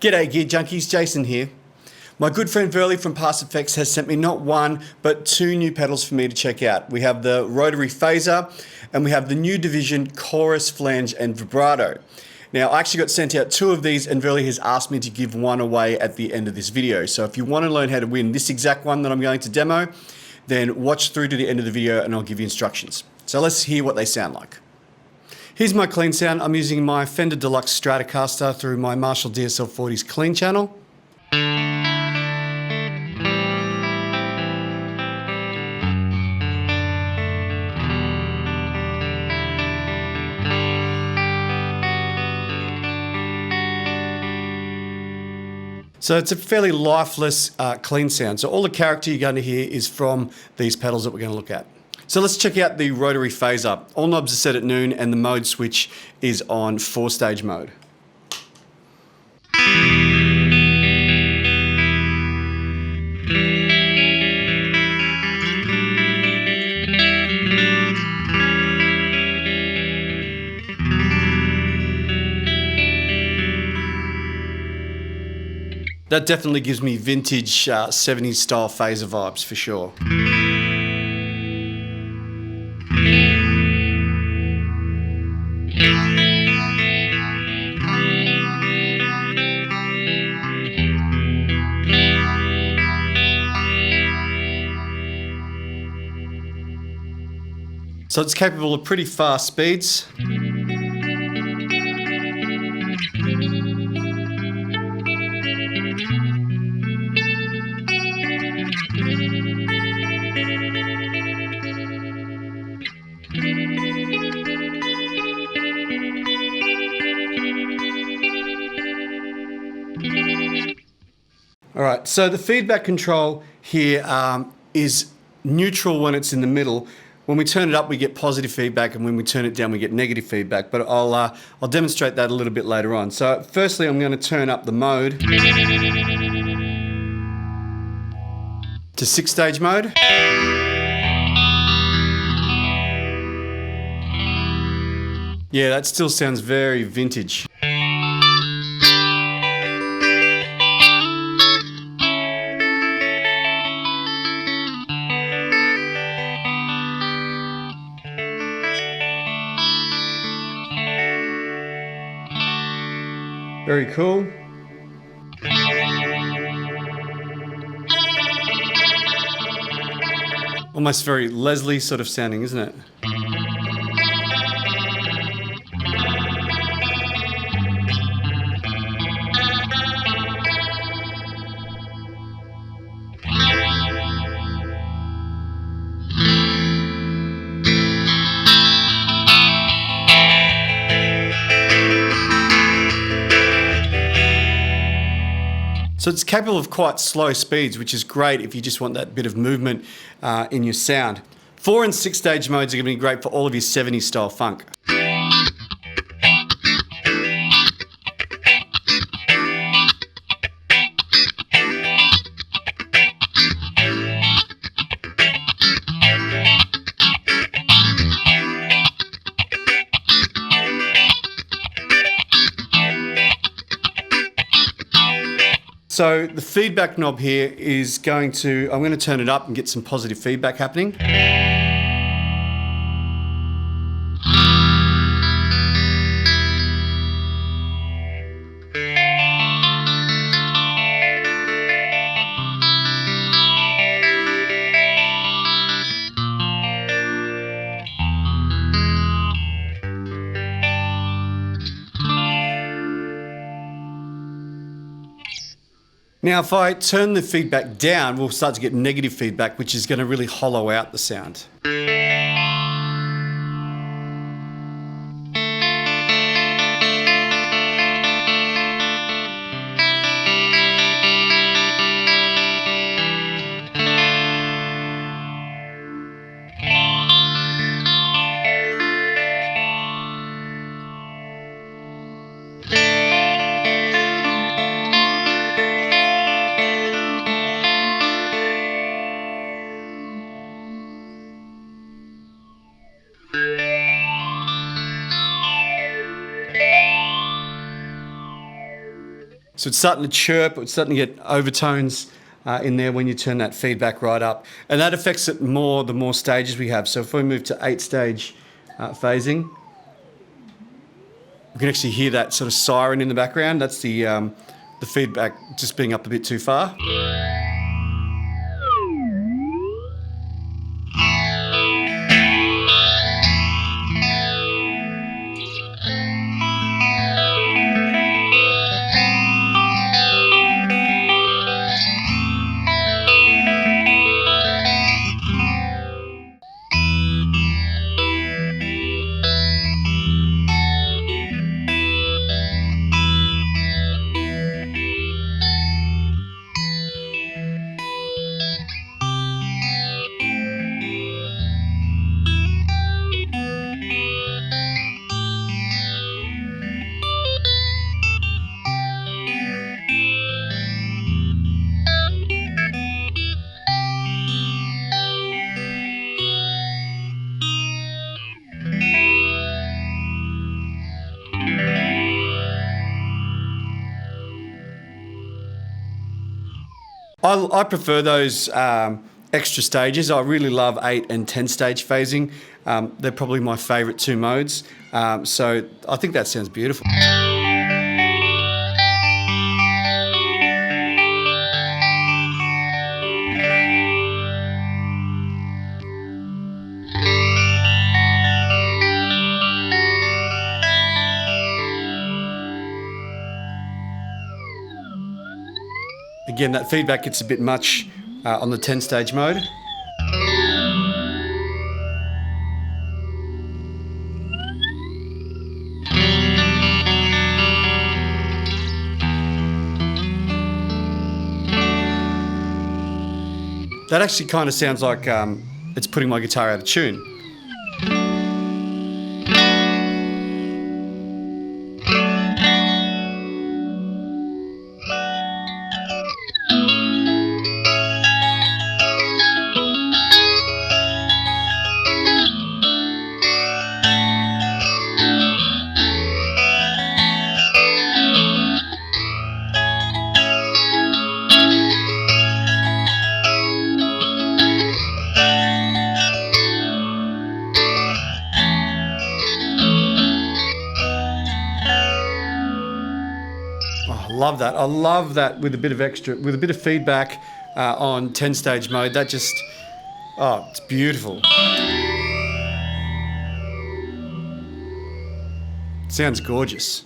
G'day Gear Junkies, Jason here. My good friend Verley from PastFx has sent me not one, but two new pedals for me to check out. We have the Rotary Phaser and we have the new division Chorus, Flange and Vibrato. Now I actually got sent out two of these and Verley has asked me to give one away at the end of this video. So if you want to learn how to win this exact one that I'm going to demo, then watch through to the end of the video and I'll give you instructions. So let's hear what they sound like. Here's my clean sound. I'm using my Fender Deluxe Stratocaster through my Marshall DSL-40's clean channel. So it's a fairly lifeless, clean sound. So all the character you're going to hear is from these pedals that we're going to look at. So let's check out the Rotary Phaser. All knobs are set at noon and the mode switch is on 4-stage mode. That definitely gives me vintage 70s style phaser vibes for sure. So it's capable of pretty fast speeds. All right, so the feedback control here is neutral when it's in the middle. When we turn it up, we get positive feedback, and when we turn it down, we get negative feedback. But I'll demonstrate that a little bit later on. So firstly, I'm going to turn up the mode to 6-stage mode. Yeah, that still sounds very vintage. Very cool. Almost very Leslie sort of sounding, isn't it? So it's capable of quite slow speeds, which is great if you just want that bit of movement in your sound. 4- and 6-stage modes are going to be great for all of your 70s style funk. So the feedback knob here is I'm going to turn it up and get some positive feedback happening. Now, if I turn the feedback down, we'll start to get negative feedback, which is going to really hollow out the sound. So it's starting to chirp, it's starting to get overtones in there when you turn that feedback right up. And that affects it more the more stages we have. So if we move to 8-stage phasing, we can actually hear that sort of siren in the background. That's the feedback just being up a bit too far. I prefer those extra stages. I really love 8 and 10 stage phasing. They're probably my favourite two modes. So I think that sounds beautiful. Again, that feedback gets a bit much on the 10-stage mode. That actually kind of sounds like it's putting my guitar out of tune. Love that. I love that with a bit of feedback on 10-stage mode. That just, oh, it's beautiful. Sounds gorgeous.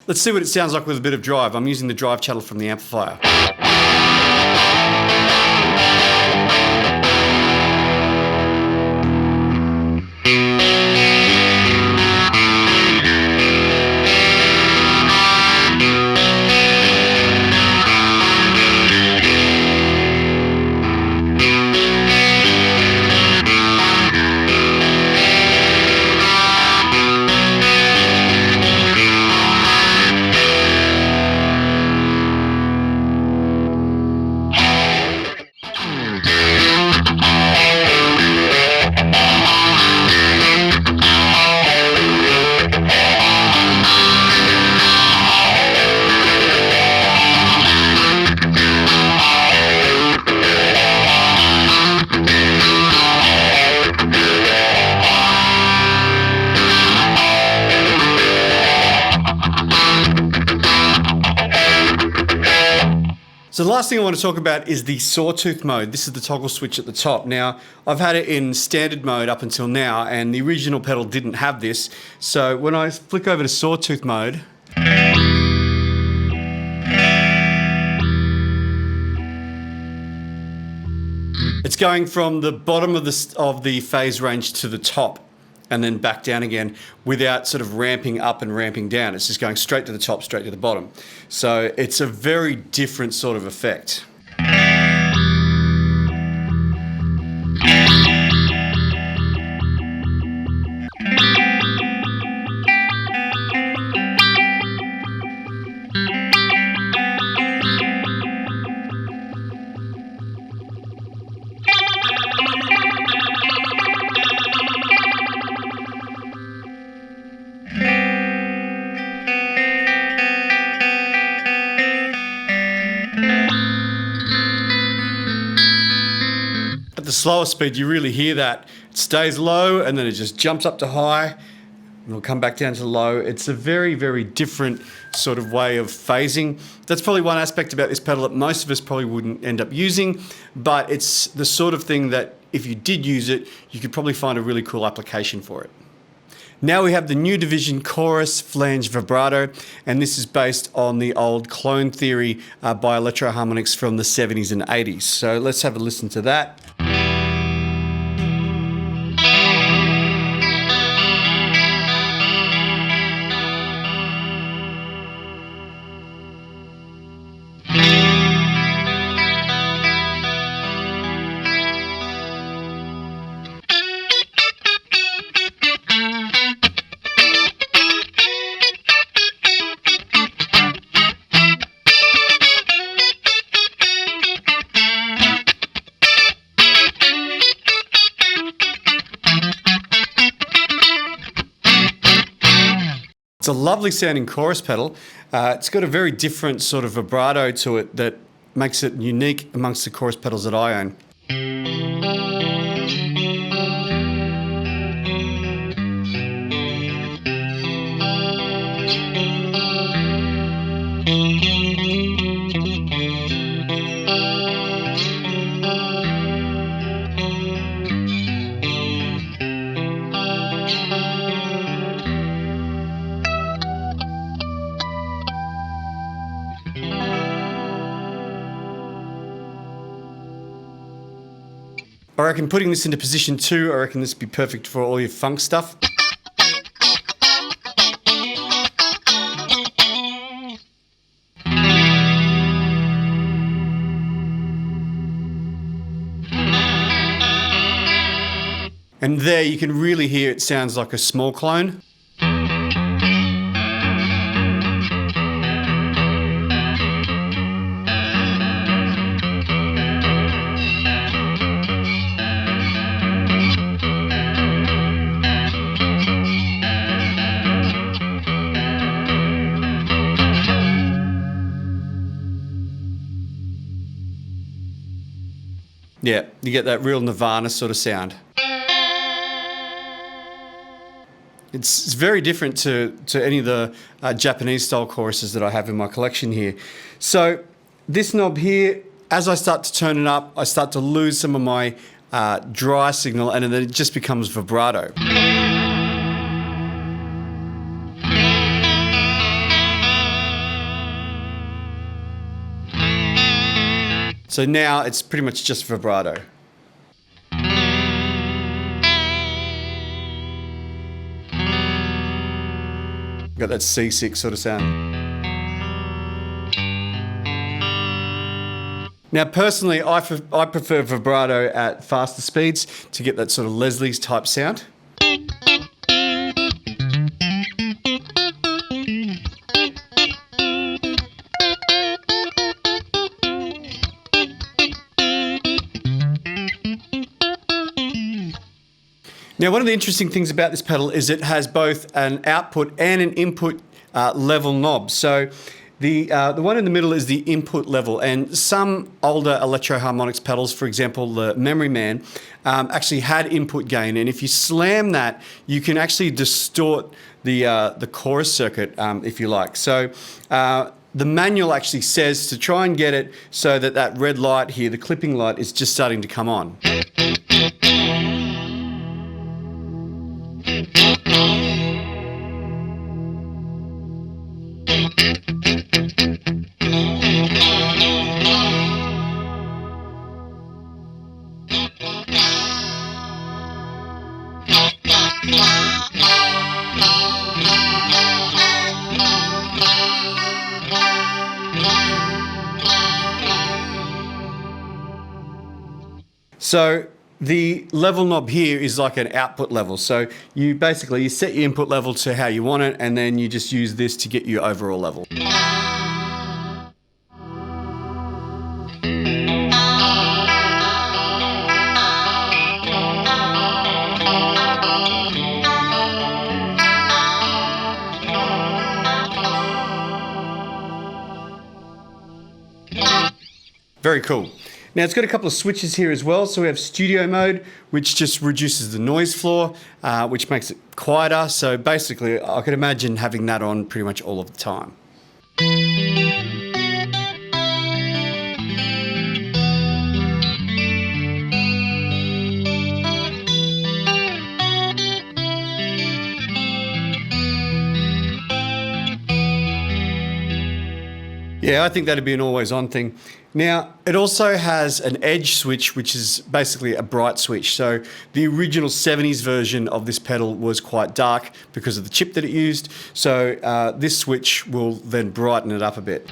Let's see what it sounds like with a bit of drive. I'm using the drive channel from the amplifier. So the last thing I want to talk about is the sawtooth mode. This is the toggle switch at the top. Now, I've had it in standard mode up until now, and the original pedal didn't have this. So when I flick over to sawtooth mode, it's going from the bottom of the phase range to the top and then back down again without sort of ramping up and ramping down. It's just going straight to the top, straight to the bottom. So it's a very different sort of effect. slower speed, you really hear that. It stays low and then it just jumps up to high and it'll come back down to low. It's a very, very different sort of way of phasing. That's probably one aspect about this pedal that most of us probably wouldn't end up using, but it's the sort of thing that if you did use it, you could probably find a really cool application for it. Now we have the new division Chorus Flange Vibrato, and this is based on the old Clone Theory by Electro-Harmonix from the 70s and 80s. So let's have a listen to that. It's a lovely sounding chorus pedal. It's got a very different sort of vibrato to it that makes it unique amongst the chorus pedals that I own. I reckon putting this into position 2, I reckon this would be perfect for all your funk stuff. And there you can really hear it sounds like a small clone. Yeah, you get that real Nirvana sort of sound. It's very different to any of the Japanese style choruses that I have in my collection here. So this knob here, as I start to turn it up, I start to lose some of my dry signal and then it just becomes vibrato. So now it's pretty much just vibrato. Got that C6 sort of sound. Now personally, I prefer vibrato at faster speeds to get that sort of Leslie's type sound. Now, one of the interesting things about this pedal is it has both an output and an input level knob. So the one in the middle is the input level, and some older Electro-Harmonix pedals, for example, the Memory Man, actually had input gain, and if you slam that, you can actually distort the chorus circuit, if you like. So the manual actually says to try and get it so that that red light here, the clipping light, is just starting to come on. So the level knob here is like an output level. So you basically set your input level to how you want it, and then you just use this to get your overall level. Very cool. Now it's got a couple of switches here as well. So we have studio mode, which just reduces the noise floor, which makes it quieter. So basically I could imagine having that on pretty much all of the time. Yeah, I think that'd be an always on thing. Now, it also has an edge switch, which is basically a bright switch. So the original 70s version of this pedal was quite dark because of the chip that it used. So this switch will then brighten it up a bit.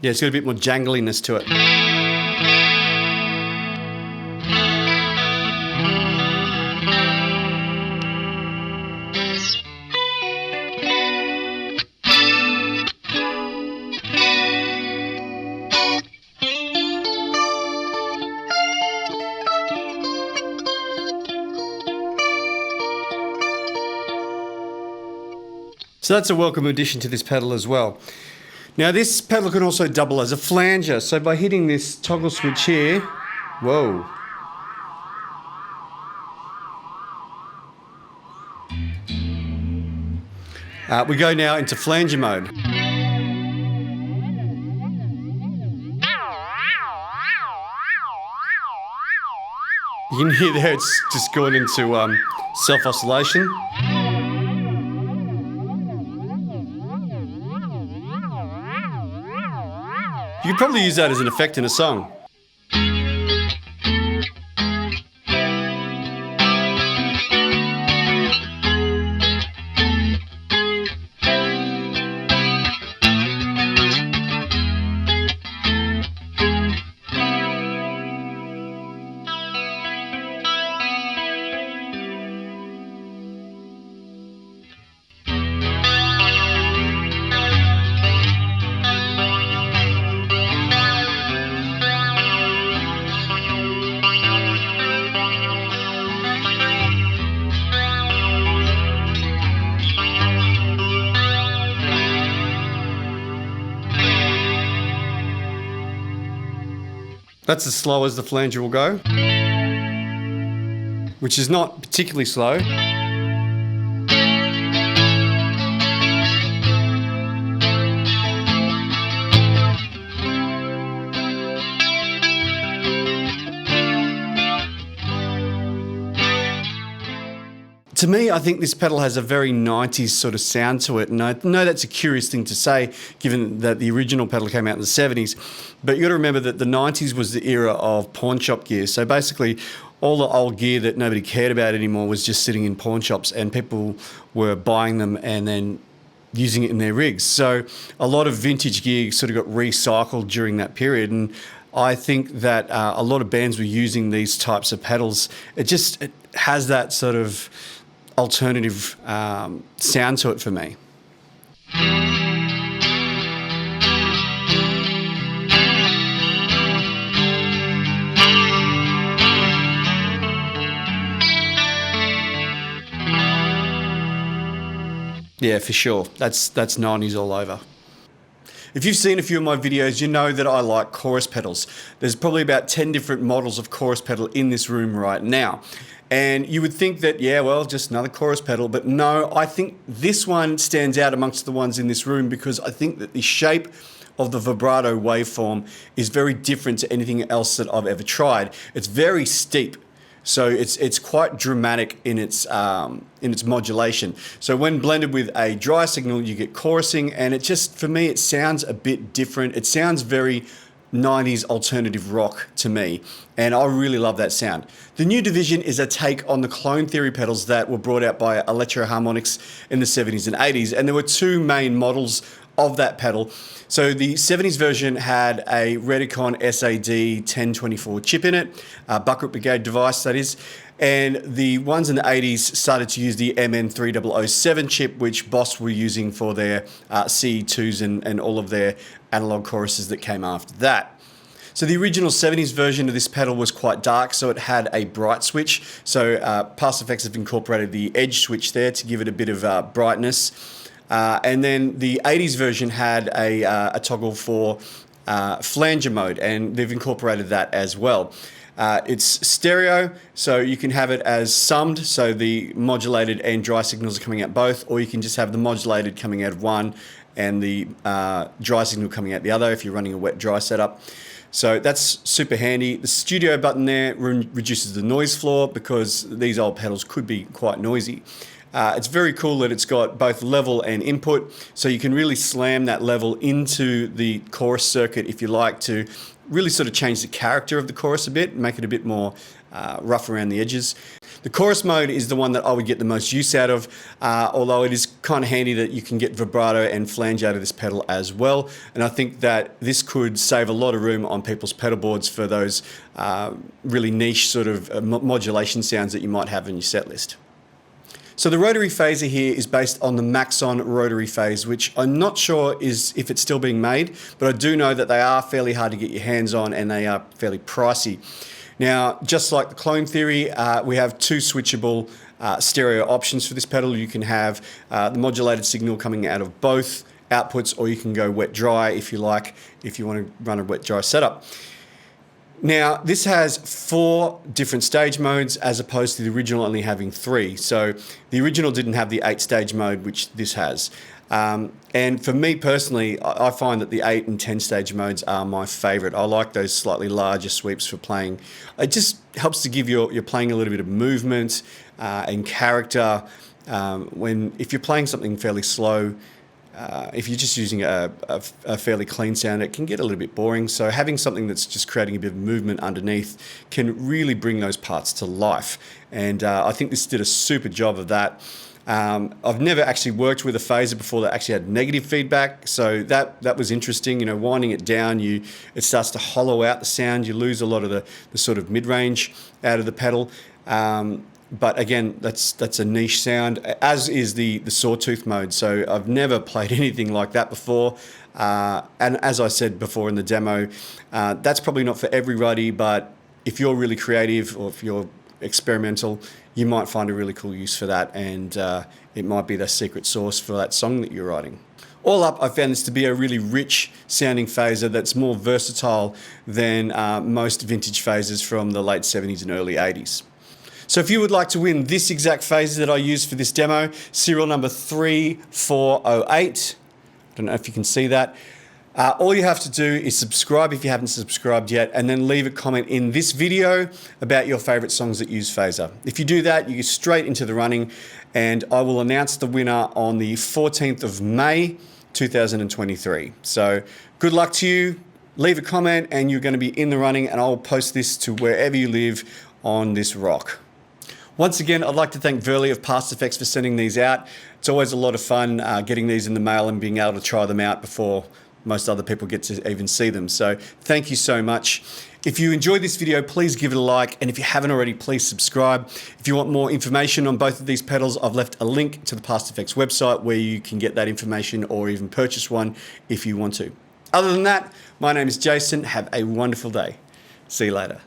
Yeah, it's got a bit more jangliness to it. So that's a welcome addition to this pedal as well. Now this pedal can also double as a flanger. So by hitting this toggle switch here, whoa. We go now into flanger mode. You can hear there it's just going into self-oscillation. You could probably use that as an effect in a song. That's as slow as the flanger will go, which is not particularly slow. To me, I think this pedal has a very 90s sort of sound to it, and I know that's a curious thing to say given that the original pedal came out in the 70s, but you got to remember that the 90s was the era of pawn shop gear. So basically all the old gear that nobody cared about anymore was just sitting in pawn shops, and people were buying them and then using it in their rigs. So a lot of vintage gear sort of got recycled during that period, and I think that a lot of bands were using these types of pedals. It has that sort of alternative sound to it for me. Yeah, for sure. That's 90s all over. If you've seen a few of my videos, you know that I like chorus pedals. There's probably about 10 different models of chorus pedal in this room right now. And you would think that, yeah, well, just another chorus pedal. But no, I think this one stands out amongst the ones in this room because I think that the shape of the vibrato waveform is very different to anything else that I've ever tried. It's very steep. So it's quite dramatic in its modulation. So when blended with a dry signal, you get chorusing, and it just, for me, it sounds a bit different. It sounds very 90s alternative rock to me, and I really love that sound. The new division is a take on the Clone Theory pedals that were brought out by Electro Harmonics in the 70s and 80s, and there were two main models of that pedal. So the 70s version had a Redicon SAD 1024 chip in it, a Bucket Brigade device that is, and the ones in the 80s started to use the MN3007 chip, which Boss were using for their CE2s and all of their analog choruses that came after that. So the original 70s version of this pedal was quite dark, so it had a bright switch. So PastFx have incorporated the edge switch there to give it a bit of brightness. And then the 80s version had a toggle for Flange mode, and they've incorporated that as well. It's stereo, so you can have it as summed, so the modulated and dry signals are coming out both, or you can just have the modulated coming out of one and the dry signal coming out the other if you're running a wet-dry setup. So that's super handy. The studio button there reduces the noise floor because these old pedals could be quite noisy. It's very cool that it's got both level and input, so you can really slam that level into the chorus circuit if you like to really sort of change the character of the chorus a bit, make it a bit more rough around the edges. The chorus mode is the one that I would get the most use out of, although it is kind of handy that you can get vibrato and flange out of this pedal as well. And I think that this could save a lot of room on people's pedal boards for those really niche sort of modulation sounds that you might have in your set list. So the Rotary Phaser here is based on the Maxon Rotary Phase, which I'm not sure if it's still being made, but I do know that they are fairly hard to get your hands on and they are fairly pricey. Now, just like the Clone Theory, we have two switchable stereo options for this pedal. You can have the modulated signal coming out of both outputs, or you can go wet-dry if you like, if you want to run a wet-dry setup. Now, this has 4 different stage modes as opposed to the original only having 3. So the original didn't have the 8-stage mode, which this has. And for me personally, I find that the 8 and 10 stage modes are my favorite. I like those slightly larger sweeps for playing. It just helps to give your playing a little bit of movement and character. If you're playing something fairly slow, if you're just using a fairly clean sound, it can get a little bit boring. So having something that's just creating a bit of movement underneath can really bring those parts to life. And I think this did a super job of that. I've never actually worked with a phaser before that actually had negative feedback, so that was interesting. You know, winding it down, it starts to hollow out the sound. You lose a lot of the sort of mid-range out of the pedal. But again, that's a niche sound, as is the sawtooth mode. So I've never played anything like that before. And as I said before in the demo, that's probably not for everybody, but if you're really creative or if you're experimental, you might find a really cool use for that, and it might be the secret sauce for that song that you're writing. All up, I found this to be a really rich sounding phaser that's more versatile than most vintage phasers from the late 70s and early 80s. So if you would like to win this exact phaser that I used for this demo, serial number 3408, I don't know if you can see that. All you have to do is subscribe if you haven't subscribed yet, and then leave a comment in this video about your favorite songs that use phaser. If you do that, you get straight into the running, and I will announce the winner on the 14th of May 2023. So good luck to you. Leave a comment and you're going to be in the running, and I'll post this to wherever you live on this rock. Once again, I'd like to thank Verley of PastFx for sending these out. It's always a lot of fun getting these in the mail and being able to try them out before most other people get to even see them. So thank you so much. If you enjoyed this video, please give it a like. And if you haven't already, please subscribe. If you want more information on both of these pedals, I've left a link to the PastFx website where you can get that information or even purchase one if you want to. Other than that, my name is Jason. Have a wonderful day. See you later.